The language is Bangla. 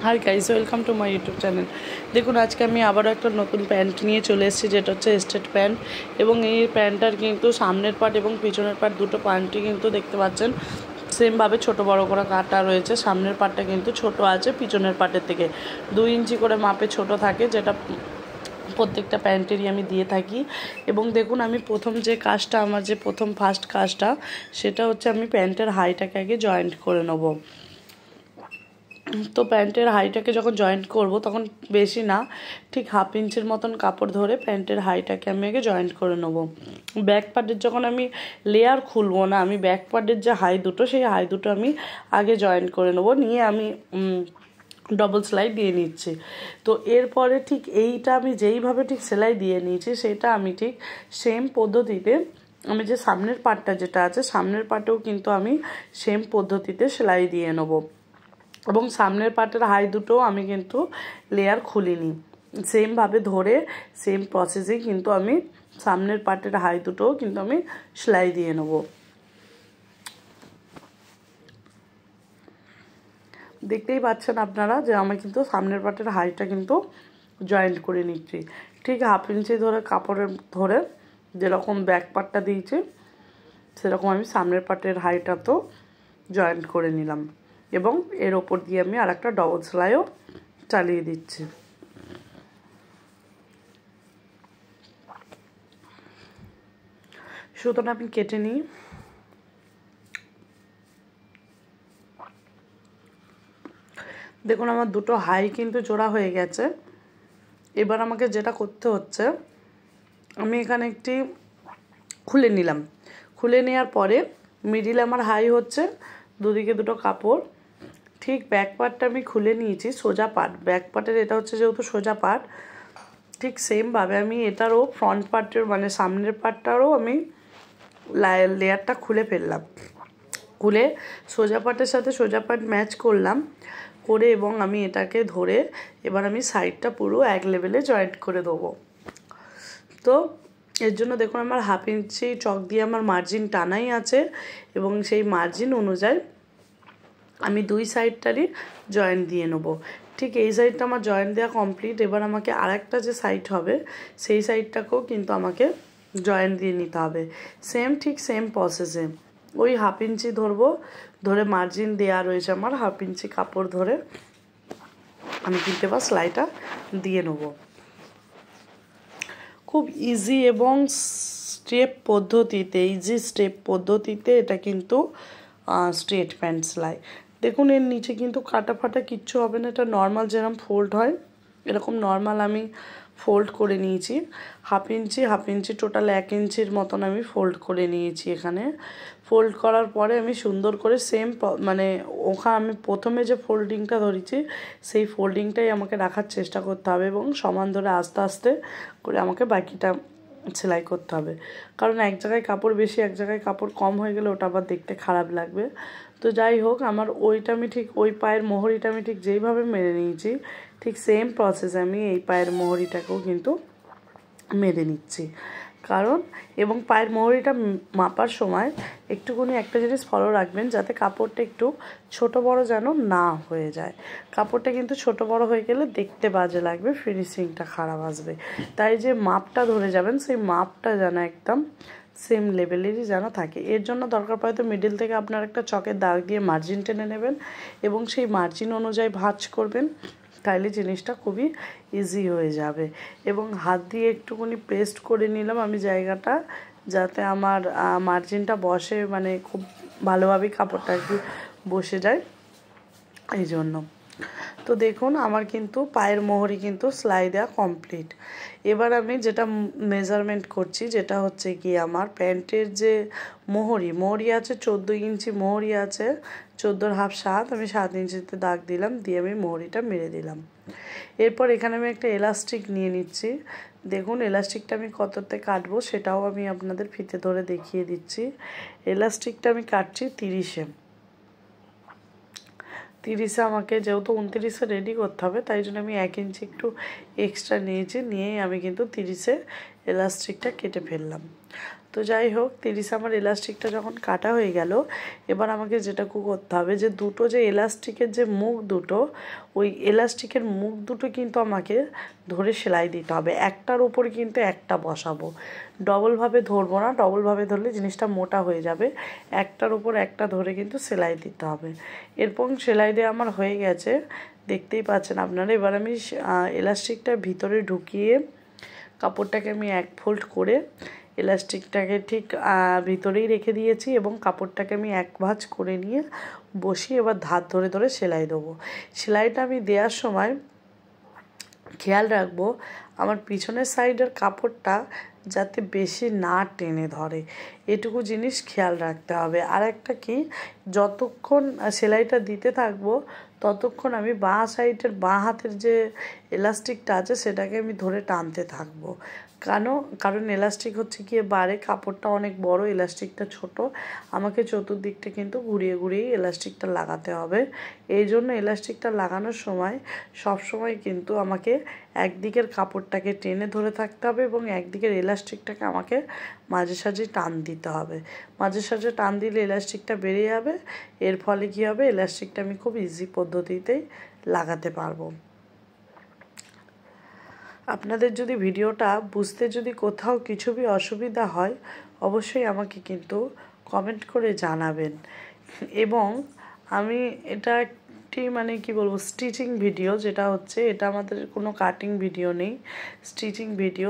Hi guys, welcome to my YouTube channel. দেখুন, আজকে আমি আবারও একটা নতুন প্যান্ট নিয়ে চলে এসেছি, যেটা হচ্ছে স্ট্রেট প্যান্ট। এবং এই প্যান্টটার কিন্তু সামনের পার্ট এবং পিছনের পার্ট দুটো প্যান্টই কিন্তু দেখতে পাচ্ছেন সেমভাবে ছোট বড় করে কাটা রয়েছে। সামনের পার্টটা কিন্তু ছোট আছে পিছনের পার্টের থেকে 2 ইঞ্চি করে মাপে ছোট থাকে, যেটা প্রত্যেকটা প্যান্টেরই আমি দিয়ে থাকি। এবং দেখুন, আমি প্রথম যে কাজটা, আমার যে ফার্স্ট কাজটা, সেটা হচ্ছে আমি প্যান্টের হাইটাকে আগে জয়েন্ট করে নেবো। তো প্যান্টের হাইটাকে যখন জয়েন্ট করব, তখন বেশি না, ঠিক 1/2 ইঞ্চির মতন কাপড় ধরে প্যান্টের হাইটাকে আমি আগে জয়েন্ট করে নেব। ব্যাক পার্টের যখন আমি লেয়ার খুলবো না, আমি ব্যাক পার্টের যে হাই দুটো, সেই হাই দুটো আমি আগে জয়েন্ট করে নেব, নিয়ে আমি ডবল সেলাই দিয়ে নিচ্ছি। তো এরপরে ঠিক এইটা আমি যেইভাবে ঠিক সেলাই দিয়ে নিয়েছি, সেটা আমি ঠিক সেম পদ্ধতিতে আমি যে সামনের পার্টটা যেটা আছে, সামনের পার্টেও কিন্তু আমি সেম পদ্ধতিতে সেলাই দিয়ে নেবো। এবং সামনের পার্টের হাই দুটো আমি কিন্তু লেয়ার খুলিনি, সেমভাবে ধরে সেম প্রসেসেই কিন্তু আমি সামনের পার্টের হাই দুটোও কিন্তু আমি সেলাই দিয়ে নেব। দেখতেই পাচ্ছেন আপনারা যে আমি কিন্তু সামনের পার্টের হাইটা কিন্তু জয়েন্ট করে নিচ্ছি। ঠিক 1/2 ইঞ্চি ধরে কাপড়ের ধরে যেরকম ব্যাক পার্টটা দিয়েছি, সেরকম আমি সামনের পার্টের হাইটা তো জয়েন্ট করে নিলাম। এবং এর ওপর দিয়ে আমি আর একটা ডবল সেলাইও চালিয়ে দিচ্ছি। সুতরাং আমি কেটে নিই। দেখুন, আমার দুটো হাই কিন্তু জোড়া হয়ে গেছে। এবার আমাকে যেটা করতে হচ্ছে, আমি এখানে একটি খুলে নিলাম। খুলে নেওয়ার পরে মিডিলে আমার হাই হচ্ছে, দুদিকে দুটো কাপড়। ঠিক ব্যাক পার্টটা আমি খুলে নিয়েছি, সোজা পার্ট, ব্যাক পার্টের এটা হচ্ছে যেহেতু সোজা পার্ট, ঠিক সেমভাবে আমি এটারও ফ্রন্ট পার্টের মানে সামনের পার্টটারও আমি লেয়ারটা খুলে ফেললাম। খুলে সোজা পার্টের সাথে সোজা পার্ট ম্যাচ করলাম করে, এবং আমি এটাকে ধরে এবার আমি সাইডটা পুরো এক লেভেলে জয়েন্ট করে দেবো। তো এর জন্য দেখুন, আমার 1/2 ইঞ্চি চক দিয়ে আমার মার্জিন টানাই আছে, এবং সেই মার্জিন অনুযায়ী আমি দুই সাইডটারই জয়েন্ট দিয়ে নেবো। ঠিক এই সাইডটা আমার জয়েন্ট দেওয়া কমপ্লিট। এবার আমাকে আরেকটা যে সাইড হবে, সেই সাইডটাকেও কিন্তু আমাকে জয়েন্ট দিয়ে নিতে হবে, ঠিক সেম প্রসেসে। ওই 1/2 ইঞ্চি ধরবো, ধরে মার্জিন দেওয়া রয়েছে আমার 1/2 ইঞ্চি কাপড় ধরে আমি কিন্তু এবার সেলাইটা দিয়ে নেবো। খুব ইজি এবং স্টেপ পদ্ধতিতে এটা কিন্তু স্ট্রেট প্যান্ট সেলাই। দেখুন, এর নিচে কিন্তু কাটা ফাটা কিচ্ছু হবে না। এটা নর্মাল যেরকম ফোল্ড হয়, এরকম নর্মাল আমি ফোল্ড করে নিয়েছি। 1/2 ইঞ্চি টোটাল 1 ইঞ্চির মতন আমি ফোল্ড করে নিয়েছি। এখানে ফোল্ড করার পরে আমি সুন্দর করে মানে ওখানে আমি প্রথমে যে ফোল্ডিংটা ধরেছি, সেই ফোল্ডিংটাই আমাকে রাখার চেষ্টা করতে হবে, এবং সমান ধরে আস্তে আস্তে করে আমাকে বাকিটা সেলাই করতে হবে। কারণ এক জায়গায় কাপড় বেশি, এক জায়গায় কাপড় কম হয়ে গেলে ওটা আবার দেখতে খারাপ লাগবে। তো যাই হোক, আমার ওইটা আমি ঠিক ওই পায়ের মোহরিটা আমি ঠিক যেইভাবে মেরে নিয়েছি, ঠিক সেম প্রসেস আমি এই পায়ের মোহরিটাকেও কিন্তু মেরে নিচ্ছি। কারণ এবং পায়ের মোহরিটা মাপার সময় একটুখানি একটা জিনিস ফলো রাখবেন, যাতে কাপড়টা একটু ছোট বড় যেন না হয়ে যায়। কাপড়টা কিন্তু ছোট বড় হয়ে গেলে দেখতে বাজে লাগবে, ফিনিশিংটা খারাপ আসবে। তাই যে মাপটা ধরে যাবেন, সেই মাপটা যেন একদম সেম লেভেলেরই যেন থাকে। এর জন্য দরকার পড়ে তো মিডিল থেকে আপনার একটা চকের দাগ দিয়ে মার্জিন টেনে নেবেন, এবং সেই মার্জিন অনুযায়ী ভাঁজ করবেন। তাইলে জিনিসটা খুবই ইজি হয়ে যাবে। এবং হাত দিয়ে একটুখানি পেস্ট করে নিলাম আমি জায়গাটা, যাতে আমার মার্জিনটা বসে, মানে খুব ভালোভাবেই কাপড়টা আর কি বসে যায়, এই জন্য। তো দেখুন, আমার কিন্তু পায়ের মোহরি কিন্তু সেলাই দেওয়া কমপ্লিট। এবার আমি যেটা মেজারমেন্ট করছি, যেটা হচ্ছে কি আমার প্যান্টের যে মোহরি আছে, 14 ইঞ্চি মোহরি আছে, 14.5 7, আমি 7 ইঞ্চিতে দাগ দিলাম, দিয়ে আমি মোহরিটা মেরে দিলাম। এরপর এখানে আমি একটা এলাস্টিক নিয়ে নিচ্ছি। দেখুন, এলাস্টিকটা আমি কততে কাটবো সেটাও আমি আপনাদের ফিতে ধরে দেখিয়ে দিচ্ছি। এলাস্টিকটা আমি কাটছি 30-এ। আমাকে যেহেতু 29-এ রেডি করতে হবে, তাই জন্য আমি 1 ইঞ্চি একটু এক্সট্রা নিয়েছি, নিয়েই আমি কিন্তু 30-এ এলাস্টিকটা কেটে ফেললাম। তো যাই হোক 30 আমার ইলাস্টিকটা যখন কাটা হয়ে গেল, এবার আমাকে যেটা করতে হবে যে দুটো যে ইলাস্টিকের যে মুখ দুটো, ওই ইলাস্টিকের মুখ দুটো কিন্তু আমাকে ধরে সেলাই দিতে হবে। একটার উপর কিন্তু একটা বসাবো, ডবলভাবে ধরবো না, ডবলভাবে ধরলে জিনিসটা মোটা হয়ে যাবে। একটার উপর একটা ধরে কিন্তু সেলাই দিতে হবে। এরপর সেলাই দেওয়া আমার হয়ে গেছে, দেখতেই পাচ্ছেন আপনারা। এবার আমি ইলাস্টিকটা ভিতরে ঢুকিয়ে কাপড়টাকে আমি এক ফোল্ড করে ইলাস্টিকটাকে ঠিক ভিতরেই রেখে দিয়েছি এবং কাপড়টাকে আমি এক ভাঁজ করে নিয়ে বসিয়ে এবার ধার ধরে ধরে সেলাই দেবো। সেলাইটা আমি দেওয়ার সময় খেয়াল রাখবো আমার পিছনের সাইডের কাপড়টা যাতে বেশি না টেনে ধরে, এটুকু জিনিস খেয়াল রাখতে হবে। আর একটা কি, যতক্ষণ সেলাইটা দিতে থাকবো ততক্ষণ আমি বাঁ সাইডের বাঁ হাতের যে এলাস্টিকটা আছে সেটাকে আমি ধরে টানতে থাকবো। কারণ এলাস্টিক হচ্ছে গিয়ে বারে, কাপড়টা অনেক বড়, এলাস্টিকটা ছোট, আমাকে চতুর্দিকটা কিন্তু ঘুরিয়ে ঘুরিয়ে এলাস্টিকটা লাগাতে হবে। এই জন্য এলাস্টিকটা লাগানোর সময় সব সময় কিন্তু আমাকে একদিকের কাপড়টাকে টেনে ধরে থাকতে হবে এবং একদিকের এলাস্টিকটাকে আমাকে মাঝে সাঝে টান দিতে হবে। মাঝে সাঝে টান দিলে এলাস্টিকটা বেরিয়ে যাবে। এর ফলে কী হবে, এলাস্টিকটা আমি খুব ইজি পদ্ধতিতেই লাগাতে পারবো। আপনাদের যদি ভিডিওটা বুঝতে যদি কোথাও কিছু বি অসুবিধা হয় অবশ্যই আমাকে কিন্তু কমেন্ট করে জানাবেন। এবং আমি এটা একটি মানে কি বলবো স্টিচিং ভিডিও, যেটা হচ্ছে এটা আমাদের কোনো কাটিং ভিডিও নেই, স্টিচিং ভিডিও।